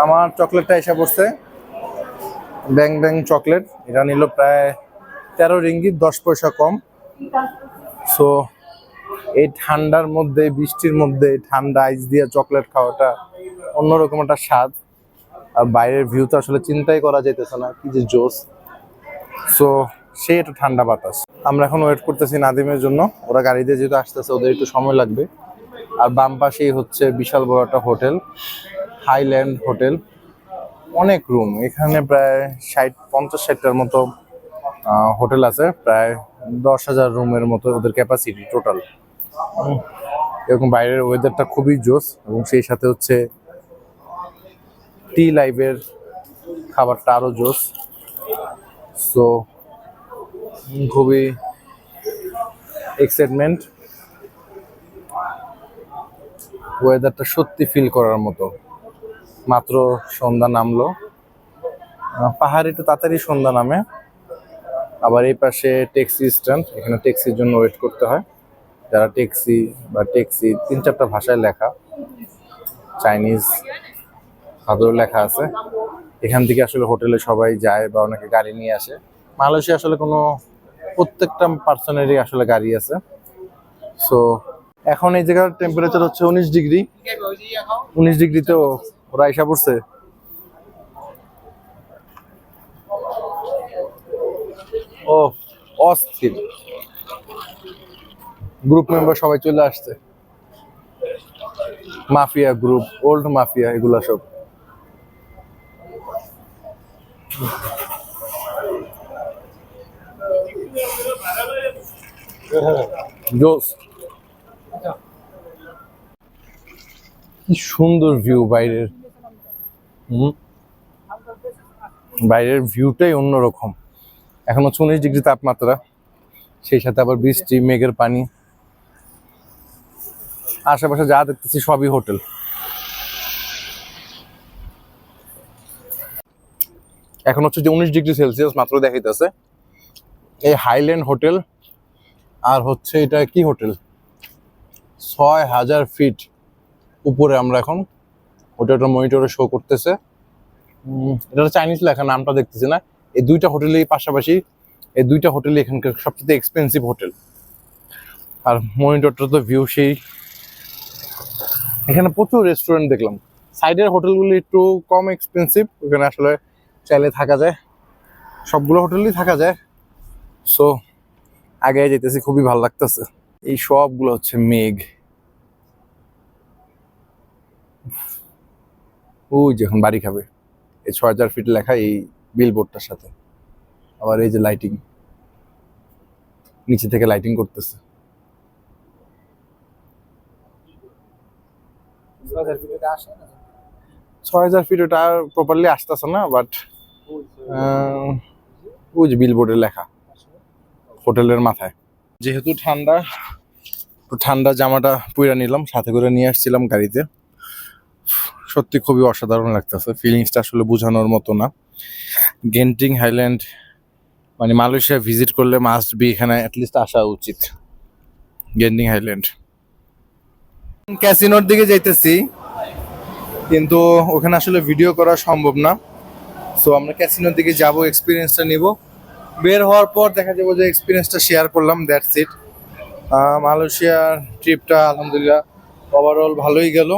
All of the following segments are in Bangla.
আমার চকলেটটা এসে পড়ছে, ব্যাং ব্যাং চকলেট। এটা নিল প্রায় 13 রিঙ্গিত 10 পয়সা কম। সো এই ঠান্ডার মধ্যে, বৃষ্টির মধ্যে ঠান্ডা আইস দিয়ে চকলেট খাওয়াটা অন্যরকম একটা স্বাদ। আর বাইরের ভিউ তো আসলে চিন্তাই করা যাইতেছে না, কি যে জোস। সো সেই একটা ঠান্ডা বাতাস। আমরা এখন ওয়েট করতেছি নাদিমের জন্য। ওরা গাড়িতে যেহেতু আসতেছে, ওদের একটু সময় লাগবে। আর বাম পাশেই হচ্ছে বিশাল বড় একটা হোটেল, হাইল্যান্ড হোটেল। অনেক রুম এখানে, প্রায় 50-60টার মতো হোটেল আছে। প্রায় 10,000 রুমের মতো ওদের ক্যাপাসিটি টোটাল। এরকম বাইরের ওয়েদারটা খুবই জোস, এবং সেই সাথে হচ্ছে টি লাইভের খাবারটা আরো জোস। সো খুবই এক্সাইটমেন্ট, ওয়েদারটা সত্যি ফিল করার মতো। মাত্র সন্ধ্যা নামলো, পাহাড়ে একটু তাড়াতাড়ি সন্ধ্যা নামে। আবার এই পাশে ট্যাক্সি স্ট্যান্ড, এখানে ট্যাক্সির জন্য ওয়েট করতে হয়। যারা ট্যাক্সি বা ট্যাক্সি 3-4টা ভাষায় লেখা, চাইনিজ ভাবেও লেখা আছে। এখান থেকে আসলে হোটেলে সবাই যায় বা অনেকে গাড়ি নিয়ে আসে। মালয়েশিয়া আসলে প্রত্যেকটা পার্সনেরই আসলে গাড়ি আছে। সো এখন এই জায়গার টেম্পারেচার হচ্ছে 19 ডিগ্রি। 19 ডিগ্রিতেও ওরা আইসা পড়ছে। ও অস্থির, গ্রুপ মেম্বার সবাই চলে আসছে। মাফিয়া গ্রুপ, ওল্ড মাফিয়া, এগুলা সব। জোস, কি সুন্দর ভিউ বাইরের। বাইরের ভিউটাই অন্যরকম। এখন হচ্ছে 19 ডিগ্রি তাপমাত্রা, সেই সাথে আবার বৃষ্টি, মেঘের পানি। আশেপাশে যা দেখতেছি সবই হোটেল। এখন হচ্ছে যে 19 ডিগ্রি সেলসিয়াস মাত্র দেখাইতেছে। এই হাইল্যান্ড হোটেল। আর হচ্ছে এটা কি হোটেল, 6000 ফিট উপরে আমরা এখন। হোটেলটা মনিটরে শো করতেছে। এটা চাইনিজ লেখা, নামটা দেখতেছি না। এই দুইটা হোটেলই পাশাপাশি, এই দুইটা হোটেলই এখানকার সবচেয়ে এক্সপেন্সিভ হোটেল। আর মনিটরটা তো ভিউ সেই। এখানে প্রচুর রেস্টুরেন্ট দেখলাম। সাইডের হোটেলগুলি একটু কম এক্সপেন্সিভ, ওখানে আসলে চাইলে থাকা যায়, সবগুলো হোটেলই থাকা যায়। সো আগে যেতেছি, খুবই ভালো লাগতেছে। এই সবগুলো হচ্ছে মেঘ। ওই যখন বাড়ি খাবে, এই 6000 ফিট লেখা এই বিলবোর্ডটার সাথে। আবার এই যে লাইটিং, নিচে থেকে লাইটিং করতেছে। 6000 ফিট ওটা প্রপারলি আসতেছে না, বাট ওই যে বিলবোর্ডে লেখা হোটেলের মাথায়। যেহেতু ঠান্ডা, ঠান্ডা জামাটা পুরা নিলাম, সাথে করে নিয়ে আসছিলাম গাড়িতে। সত্যি খুবই অসাধারণ লাগতেছে, ফিলিংসটা আসলে বোঝানোর মতো না। গেন্টিং হাইল্যান্ড মানে মালয়েশিয়া ভিজিট করলে মাস্ট বি এখানে অ্যাটলিস্ট আসা উচিত। Genting highland. ক্যাসিনোর দিকে যাইতেছি, কিন্তু ওখানে আসলে ভিডিও করা সম্ভব না। সো আমরা ক্যাসিনোর দিকে যাব, এক্সপিরিয়েন্সটা নিব। বের হওয়ার পর দেখা যাবে যে এক্সপিরিয়েন্সটা শেয়ার করলাম, দ্যাটস ইট। মালয়েশিয়ার ট্রিপটা আলহামদুলিল্লাহ ওভারঅল ভালোই গেল।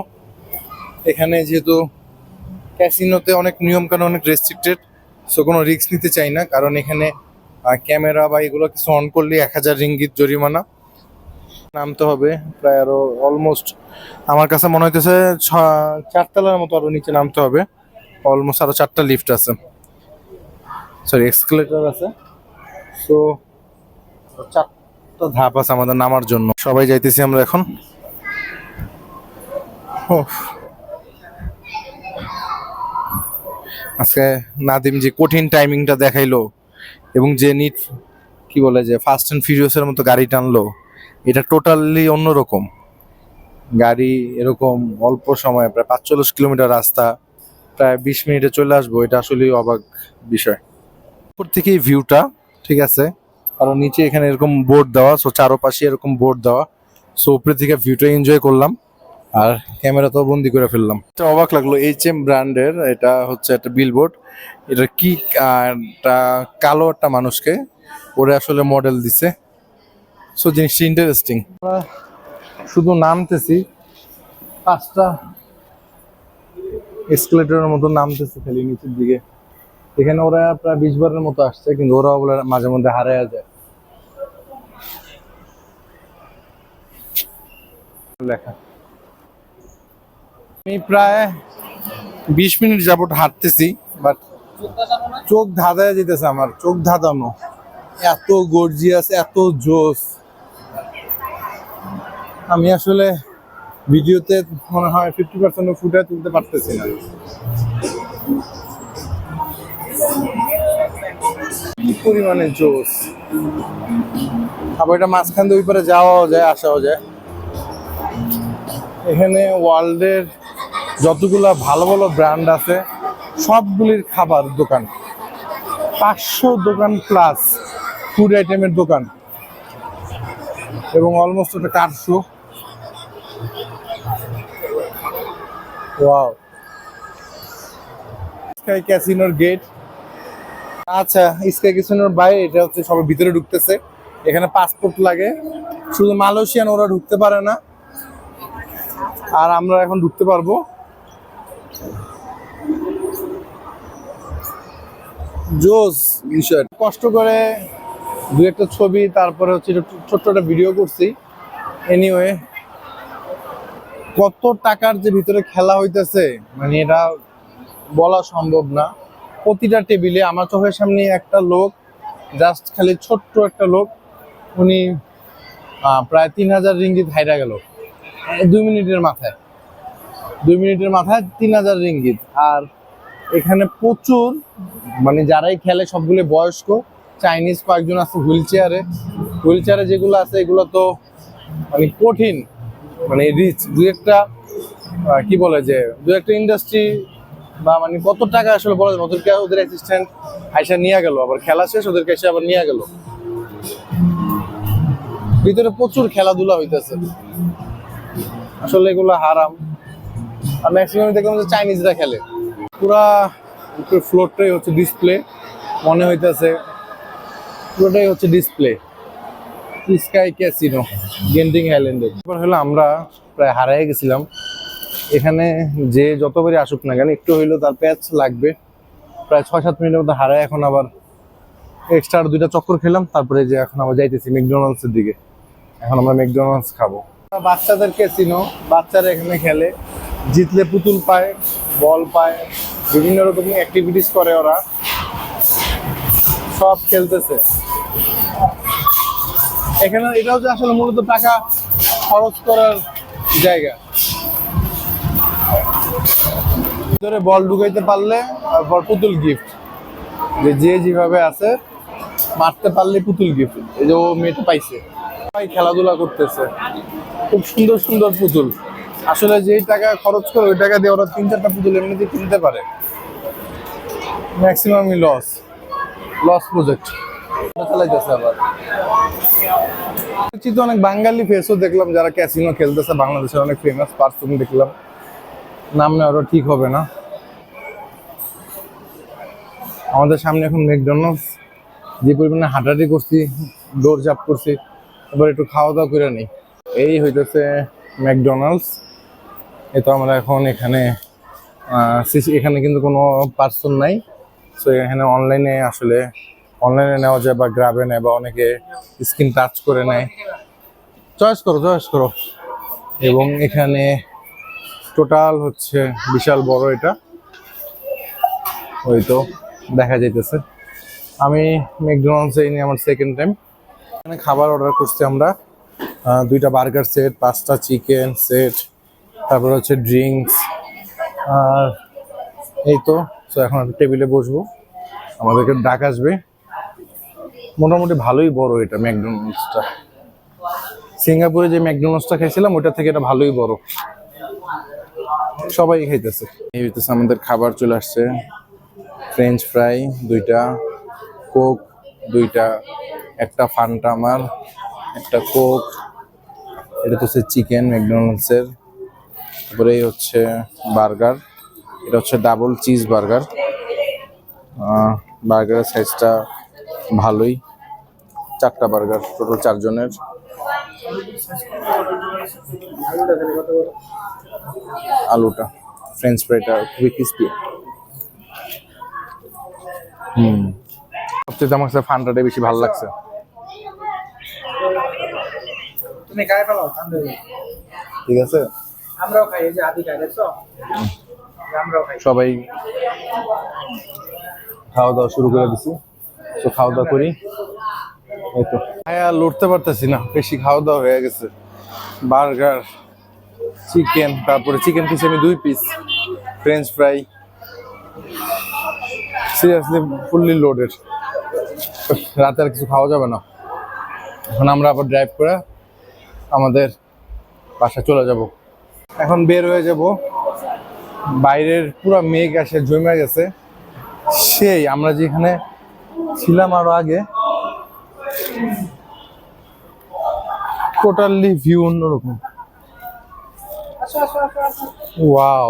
এখানে যেহেতু ক্যাসিনোতে অনেক নিয়মকানুন অনেক রেস্ট্রিক্টেড, সো কোনো রিস্ক নিতে চাই না, কারণ এখানে ক্যামেরা বা এগুলো কিছু অন করলে 1000 রিঙ্গিত জরিমানা। নামতে হবে প্রায় আরো অলমোস্ট, আমার কাছে মনে হইতেছে 4 তলার মতো আরো নিচে নামতে হবে। অলমোস্ট আরো 4টা লিফট আছে, সরি এক্সকেলেটর আছে। সো 4টা ধাপ আছে আমাদের নামার জন্য। সবাই যাইতেছি আমরা এখন। আজকে নাদিম যে কঠিন টাইমিংটা দেখাইলো, এবং যে নিট কি বলে যে ফাস্ট অ্যান্ড ফিউরিয়াসের মতো গাড়ি টানলো, এটা টোটালি অন্যরকম গাড়ি। এরকম অল্প সময়ে প্রায় 45 কিলোমিটার রাস্তা প্রায় 20 মিনিটে চলে আসবো, এটা আসলেই অবাক বিষয়। উপর থেকে ভিউটা ঠিক আছে, আর নিচে এখানে এরকম বোর্ড দেওয়া, সো চারপাশে এরকম বোর্ড দেওয়া। সো উপরে থেকে ভিউটা এনজয় করলাম। আর ক্যামেরা তো বন্দি করে ফেললাম। এটা অবাক লাগলো, HM ব্র্যান্ডের, এটা হচ্ছে একটা বিলবোর্ড। এটা কি একটা কালো একটা মানুষকে ওরে আসলে মডেল দিছে। সো জিনিসটা ইন্টারেস্টিং। শুধু নামতেছি, 5টা এসকেলেটরের মতো নামতেছে খালি নিচের দিকে। এখানে ওরা প্রায় 20 বারের মতো আসছে, কিন্তু ওরাও বলে মাঝে মধ্যে হারায় যায়। লেখা আমি প্রায় 20 মিনিট যাবত হাঁটতেছি, বাট চোখ ধাঁধায় যেতেছে, আমার চোখ ধাঁধানো। এত গর্জিয়াস, এত জোস। আমি আসলে ভিডিওতে মনে হয় 50% ফুটেজ তুলতে পারতেছি না। কি পরিমাণে জোস। আবার এটা মাঝখান দিয়ে ওই পারে যাওয়াও যায়, আসাও যায়। এখানে ওয়ার্ল্ডের যতগুলা ভালো ভালো ব্র্যান্ড আছে সবগুলির খাবার দোকান, 500 দোকান প্লাস ফুড আইটেমের দোকান, এবং অলমোস্ট একটা কার শো। ওয়াও, স্কাই ক্যাসিনোর গেট। আচ্ছা, স্কাই ক্যাসিনোর বাইরে, এটা হচ্ছে সবাই ভিতরে ঢুকতেছে। এখানে পাসপোর্ট লাগে, শুধু মালয়েশিয়ান ওরা ঢুকতে পারে না, আর আমরা এখন ঢুকতে পারবো। জোস বিষয়। কষ্ট করে দু একটা ছবি, তারপরে হচ্ছে ছোট্ট একটা ভিডিও করছি। এনিওয়ে, কত টাকার যে ভিতরে খেলা হইতেছে মানে এটা বলা সম্ভব না। প্রতিটা টেবিলে আমার চোখের সামনে একটা লোক, জাস্ট খালি ছোট্ট একটা লোক, উনি প্রায় 3000 রিঙ্গিত হাইরা গেল 2 মিনিটের মাথায়। 2 মিনিটের মাথায় 3000 রিঙ্গিত। আর এখানে প্রচুর, মানে যারাই খেলে সবগুলো বয়স্ক, চাইনিজ কয়েকজন আছে হুইল চেয়ারে যেগুলো আছে এগুলো তো মানে কঠিন, মানে রিচ। দু একটা কি বলে যে দু একটা ইন্ডাস্ট্রি বা মানে কত টাকা আসলে বলা যায়, ওদেরকে ওদের অ্যাসিস্ট্যান্ট আইসা নিয়ে গেল, আবার খেলা শেষ ওদেরকে এসে আবার নিয়ে গেল। ভিতরে প্রচুর খেলাধুলা হইতেছে, আসলে এগুলো হারাম। আর ম্যাক্সিমাম দেখলাম যে চাইনিজরা খেলে। পুরা ফ্লোরটাই হচ্ছে ডিসপ্লে, মনে হইতেছে পুরোটাই হচ্ছে ডিসপ্লে। স্কাই ক্যাসিনো গেন্টিং আইল্যান্ডে। এবার হলো আমরা প্রায় হারাই গেছিলাম। এখানে যে যতবারই আসুক না কেন, একটু হইলেও তার প্যাচ লাগবে। প্রায় 6-7 মিনিটের মধ্যে হারায়, এখন আবার এক্সট্রা 2টা চক্কর খেলাম। তারপরে যে এখন আবার যাইতেছি ম্যাকডোনাল্ডসের দিকে। এখন আমরা ম্যাকডোনাল্ডস খাবো। বাচ্চাদের ক্যাসিনো, বাচ্চারা এখানে খেলে, জিতলে পুতুল পায়, বল পায়, বিভিন্ন রকম অ্যাক্টিভিটিস করে ওরা, সব খেলতেছে এখানে। এটাও যে আসলে মূলত টাকা খরচ করার জায়গা। ভিতরে বল ঢুকাইতে পারলে তারপর পুতুল গিফট, যে যেভাবে আছে মারতে পারলে পুতুল গিফট। এই যে ও মেয়েটা পাইছে, সবাই খেলাধুলা করতেছে, খুব সুন্দর সুন্দর পুতুল। আসলে যেই টাকা খরচ করে ওই টাকা দিয়ে ওরা 3-4টা পুতুল এমনিতে কিনতে পারে। ম্যাক্সিমামই লস প্রজেক্ট চালাইতেছে। আবার অনেক বাঙালি ফেসও দেখলাম যারা ক্যাসিনো খেলতেছে, বাংলাদেশের অনেক ফেমাস পার্সন দেখলাম, নাম নেওয়ারও ঠিক হবে না। আমাদের সামনে এখন ম্যাকডোনাল্ডস, যে পরিমাণে হাঁটাহাঁটি করছি, দৌড়ঝাঁপ করছি, এবার একটু খাওয়া দাওয়া করে নিই। এই হইতেছে ম্যাকডোনাল্ডস। এই তো আমরা এখন এখানে এখানে কিন্তু কোনো পার্সন নাই, সো এখানে অনলাইনে নেওয়া যায় বা গ্রাবে নেয়, বা অনেকে স্ক্রিন টাচ করে নেয়। চয়েস করো। এবং এখানে টোটাল হচ্ছে বিশাল বড়, এটা ওই তো দেখা যাইতেছে। আমি ম্যাকডোনাল্ডসে নিয়ে আমার সেকেন্ড টাইম। এখানে খাবার অর্ডার করছি আমরা, 2টা বার্গার সেট, 5টা চিকেন সেট, তারপর হচ্ছে ড্রিঙ্কস। আর এই তো এখন টেবিলে বসবো, আমাদেরকে ডাক আসবে। মোটামুটি ভালোই বড় এটা ম্যাকডোনাল্ডসটা। সিঙ্গাপুরে যে ম্যাকডোনাল্ডসটা খাইছিলাম ওটা থেকে এটা ভালোই বড়। সবাই খাইতেছে। এই হইতেছে আমাদের খাবার চলে আসছে। ফ্রেঞ্চ ফ্রাই 2টা, কোক 2টা, একটা ফান্টা আমার, একটা কোক। এটা তো হচ্ছে চিকেন ম্যাকডোনাল্ডসের। তারপরে এই হচ্ছে বার্গার, এটা হচ্ছে ডাবল চিজ বার্গার। বার্গারের সাইজটা ভালোই, 4টা বার্গার, টোটাল 4 জনের। আলুটা ফ্রেঞ্চ ফ্রাইটা খুবই ক্রিস্পি। সবচেয়ে আমার কাছে ফান্ডাটা বেশি ভালো লাগছে। তুমি গায়ে ফেলাও ঠান্ডা হয়ে ঠিক আছে, আমরাও খাই, এই যে আদি খাই দেখছো, আমরাও খাই। সবাই খাওয়া দাওয়া শুরু করে দিছি, তো খাওয়া দাওয়া করি। এই তো আর লড়তে পারতেছি না, বেশি খাওয়া দাওয়া হয়ে গেছে। বার্গার, চিকেন, তারপরে চিকেন পিস আমি 2 piece, French fry, seriously fully loaded. রাতে আর কিছু খাওয়া যাবে না। এখন আমরা আবার ড্রাইভ করে আমাদের বাসায় চলে যাব। এখন বের হয়ে যাব, বাইরের পুরো মেঘ এসে জমে গেছে। সেই আমরা যেখানে ছিলাম আরো আগে, টোটালি ভিউ অন্যরকম। ওয়াও,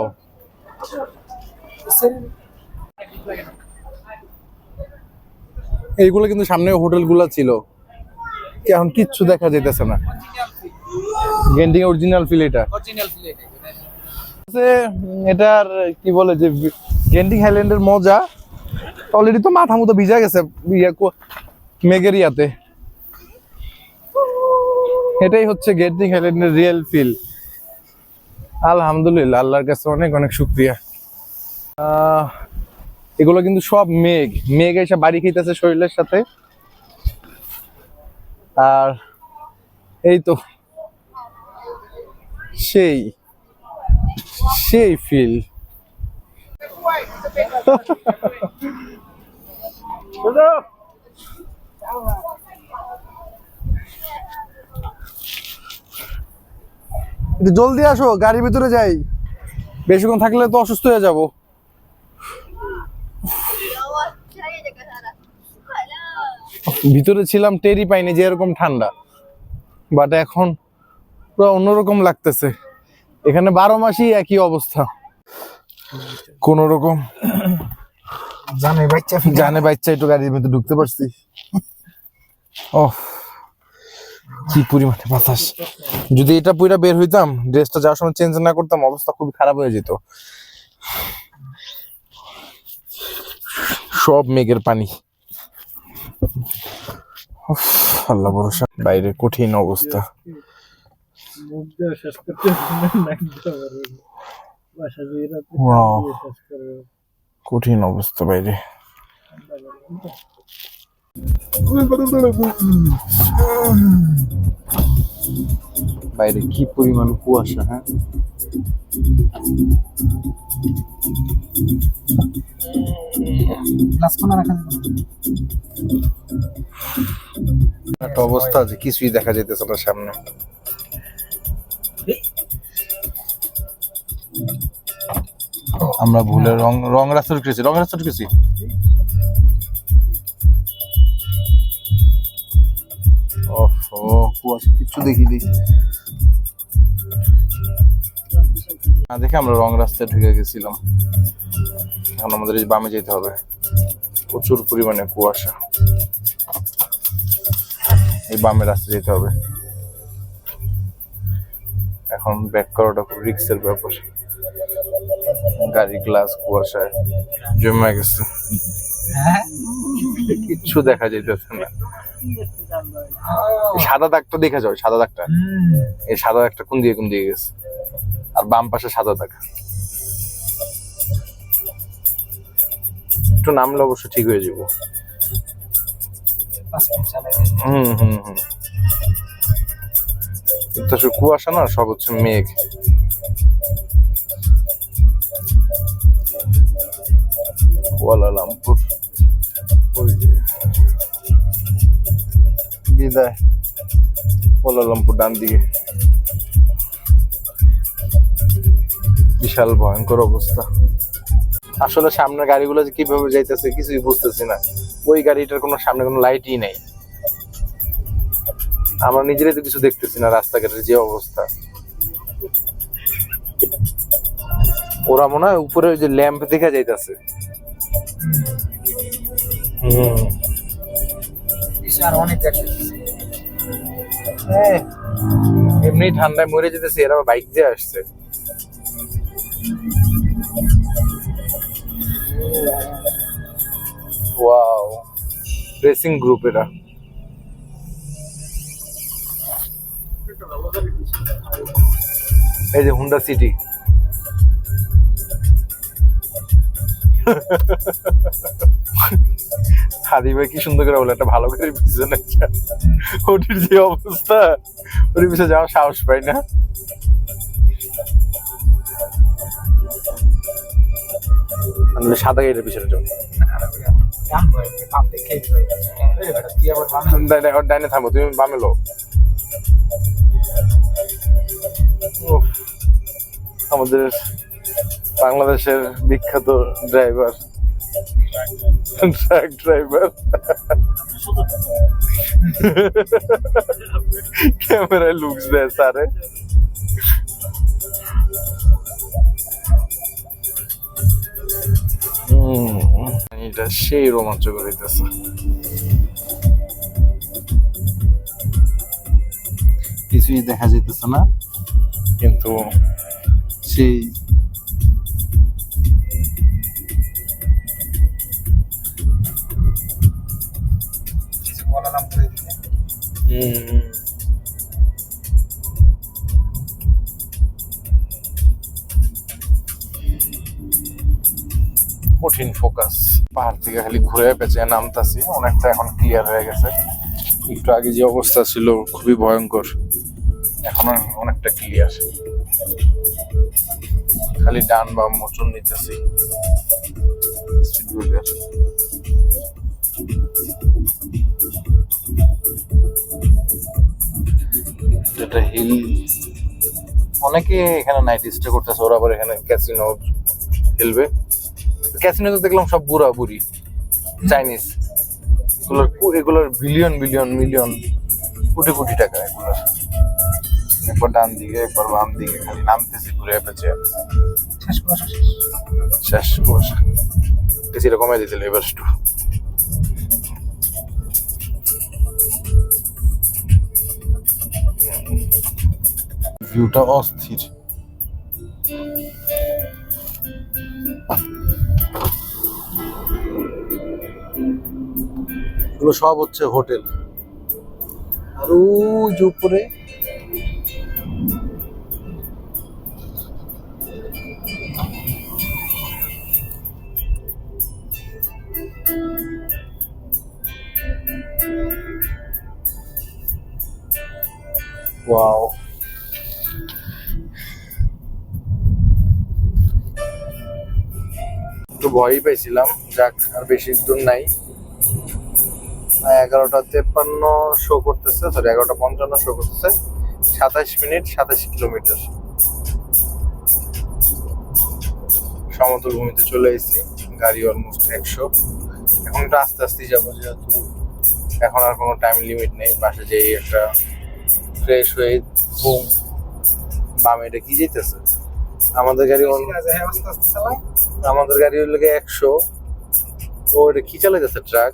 এইগুলো কিন্তু সামনে হোটেলগুলো ছিল, এখন কিচ্ছু দেখা যাইতেছে না। গেন্ডিং অরিজিনাল ফিল এটা। এটার কি বলে যে গেন্ডিং হাইল্যান্ডের মজা অলরেডি তো মাথা মতো ভিজা গেছে মেঘের ইয়াতে। এটাই হচ্ছে গেন্ডিং হাইল্যান্ডের রিয়েল ফিল। আলহামদুলিল্লাহ, আল্লাহর কাছে অনেক অনেক শুকরিয়া। এগুলো কিন্তু সব মেঘ, মেঘ এসে বাড়ি খেতেছে শরীরের সাথে। আর এই তো সেই সেই ফিল। জলদি আসো, গাড়ির ভিতরে যাই, বেশিক্ষণ থাকলে তো অসুস্থ হয়ে যাব। ভিতরে ছিলাম টেরই পাইনি যে এরকম ঠান্ডা, বাট এখন পুরো অন্যরকম লাগতেছে। এখানে 12 মাসই একই অবস্থা, কোন রকম জানে বাচ্চা একটু গাড়ির ভিতরে ঢুকতে পারছি। ও কি পরিমাণে বাতাস! যদি এটা পুরা বের হইতাম, ড্রেসটা যাওয়ার সময় চেঞ্জ না করতাম, অবস্থা খুবই খারাপ হয়ে যেত। সব মেঘের পানি। আল্লাহ ভরসা, বাইরে কঠিন অবস্থা। কঠিন অবস্থা বাইরে। বাইরে কি পরিমাণ কুয়াশা! হ্যাঁ, একটা অবস্থা যে কিছুই দেখা যাইতেছে না সামনে। আমরা ভুলে রং রাস্তা ঢুকেছি। ওহো, কুয়াশা কিচ্ছু দেখিনি না দেখে আমরা রং রাস্তায় ঢুকে গেছিলাম। এখন আমাদের এই বামে যেতে হবে, প্রচুর পরিমাণে কুয়াশা। এই বামে রাস্তা যেতে হবে। এখন ব্যাক করাটা খুব রিস্কের ব্যাপার, গাড়ি গ্লাস কুয়াশায় জমে গেছে, কিচ্ছু দেখা যাইতেছে না। সাদা দাগটা দেখা যাবে, সাদা দাগটা, এই সাদা দাগটা কোন দিকে গেছে, আর বাম পাশে সাদা দাগ। একটু নামলে অবশ্য ঠিক হয়ে যাবো। এটা শুধু কুয়াশা না, সব হচ্ছে মেঘ। কুয়ালালামপুর বিদায়, কুয়ালালামপুর ডান দিকে। বিশাল ভয়ঙ্কর অবস্থা। আসলে সামনের গাড়িগুলো যে কিভাবে যাইতেছে কিছুই বুঝতেছি না। ওই গাড়িটার কোনো সামনে কোনো লাইটই নেই। আমরা নিজেরাই তো কিছু দেখতেছি না, রাস্তাঘাটের যে অবস্থা। ওরা মনে হয় উপরে ওই যে ল্যাম্প দেখা যাইতাছে। আর অনেক গাড়ি এমনি ঠান্ডায় মরে যেতেছে, এরা বাইক দিয়ে আসছে। ওয়াও, রেসিং গ্রুপ এরা। এই যে হুন্ডা সিটি। হাদি ভাই কি সুন্দর করে বলে, একটা ভালো করে পিছনে ওটির যে অবস্থা, ওটির পিছনে যাওয়ার সাহস পাই না। সাদা গেটের পিছনে যাও। ডাইনে থামো, তুমি বামে লো। আমাদের বাংলাদেশের বিখ্যাত ড্রাইভার, ট্রাক ড্রাইভার, ক্যামেরায় লুকস দেয় স্যারে। এটা সেই রোমাঞ্চকর হইতেছে। কিছুই দেখা যাইতেছে না, কিন্তু সেই কঠিন ফোকাস। পাহাড় থেকে খালি ঘুরে পেঁচে নামতাছি, অনেকটা এখন ক্লিয়ার হয়ে গেছে। একটু আগে যে অবস্থা ছিল খুবই ভয়ঙ্কর, এখন অনেকটা ক্লিয়ার। খালি ডান বাম মোচন নিতেছি। এটা হিল, অনেকে এখানে নাইট স্টে করতেছে, ওরা আবার এখানে ক্যাসিনো খেলবে। ক্যাসিনোতে দেখলাম সব বুড়া বুড়ি চাইনিজ, এগুলোর billion billion million crore crore টাকা এগুলোর। একবার ডান দিকে একবার বাম দিকে, খালি নামতেছি ঘুরে পেঁচে। শেষ কুয়াশা, এসিটা কমাই দিতে এবার একটু। ভিউটা অস্থির। এগুলো সব হচ্ছে হোটেল। আর ওই যে উপরে ওয়াও, একটু ভয়ই পেয়েছিলাম। যাক, আর বেশি দূর নাই। 11:53 শো করতেছে, সরি 11:55 শো করতেছে। 27 মিনিট 27 কিলোমিটার। সমতল ভূমিতে চলে এসেছি, গাড়ি অলমোস্ট 100। এখন একটু আস্তে আস্তে যাবো, যেহেতু এখন আর কোনো টাইম লিমিট নেই। বাসে যেই একটা ফ্রেশ হয়ে ঘুম। বামে এটা কি যেতেছে? আমাদের গাড়ি হলো 100। ও এটা কি চালাইতেছে? ট্রাক।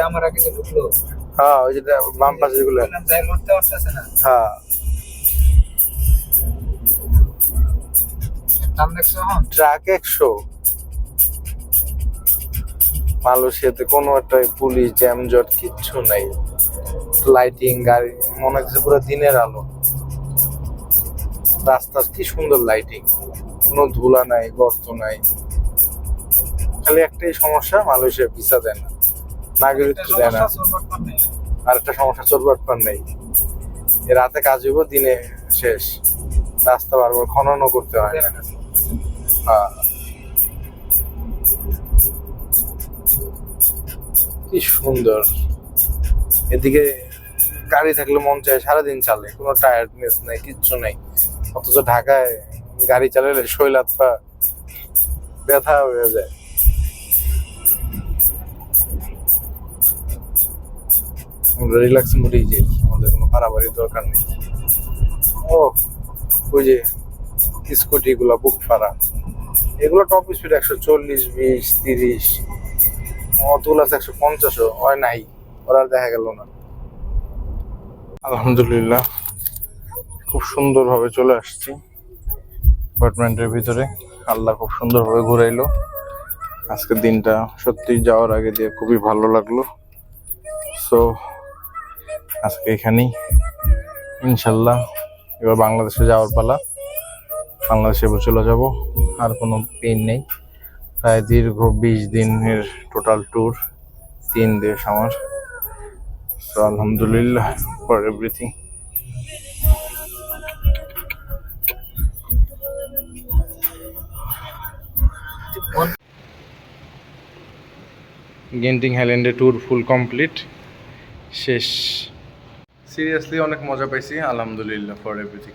আমার আগে যে ঢুকলো, হ্যাঁ, ওই যেটা বাম পাশে যেগুলো, হ্যাঁ। ট্রাক 100। মালয়েশিয়াতে কোনো একটা পুলিশ জ্যামজট কিচ্ছু নাই। লাইটিং, গাড়ি মনে হচ্ছে পুরো দিনের আলো। রাস্তার কি সুন্দর লাইটিং, কোনো ধুলা নাই, গর্ত নাই। খালি একটাই সমস্যা, মালয়েশিয়া ভিসা দেয় না, নাগরিকত্ব দেয় না। আর একটা সমস্যা, চোরবাটপার নেই। রাতে কাজ হইব, দিনে শেষ। রাস্তা বারবার খননও করতে হয়। হ্যাঁ, কি সুন্দর। এদিকে গাড়ি থাকলে মন চায় সারাদিন চালে, কোনো টায়ার্ডনেস নাই, কিচ্ছু নাই। অথচ ঢাকায় গাড়ি চালালে শৈল হাত পা ব্যথা হয়ে যায়। আমরা রিল্যাক্স মুডেই যাই, আমাদের কোনো পারাবাড়ির দরকার নেই। ও ওই যে স্কুটি গুলা বুক ফাড়া। এগুলো টপ স্পিড 140, 20, 30, অতগুলো আছে 150ও হয় নাই, ওরা আর দেখা গেল না। আলহামদুলিল্লাহ খুব সুন্দরভাবে চলে আসছি অ্যাপার্টমেন্টের ভিতরে। আল্লাহ খুব সুন্দরভাবে ঘুরাইলো। আজকের দিনটা সত্যি যাওয়ার আগে দিয়ে খুবই ভালো লাগলো। সো আজকে এখানেই, ইনশাল্লাহ এবার বাংলাদেশে যাওয়ার পালা। বাংলাদেশে এবার চলে যাব, আর কোনো পেন নেই। প্রায় দীর্ঘ 20 দিনের টোটাল ট্যুর, 3 দেশ আমার। সো আলহামদুলিল্লাহ ফর এভরিথিং। গেন্টিং হাইল্যান্ডে ট্যুর ফুল কমপ্লিট, শেষ। সিরিয়াসলি অনেক মজা পাইছি, আলহামদুলিল্লাহ ফর এভরিথিং।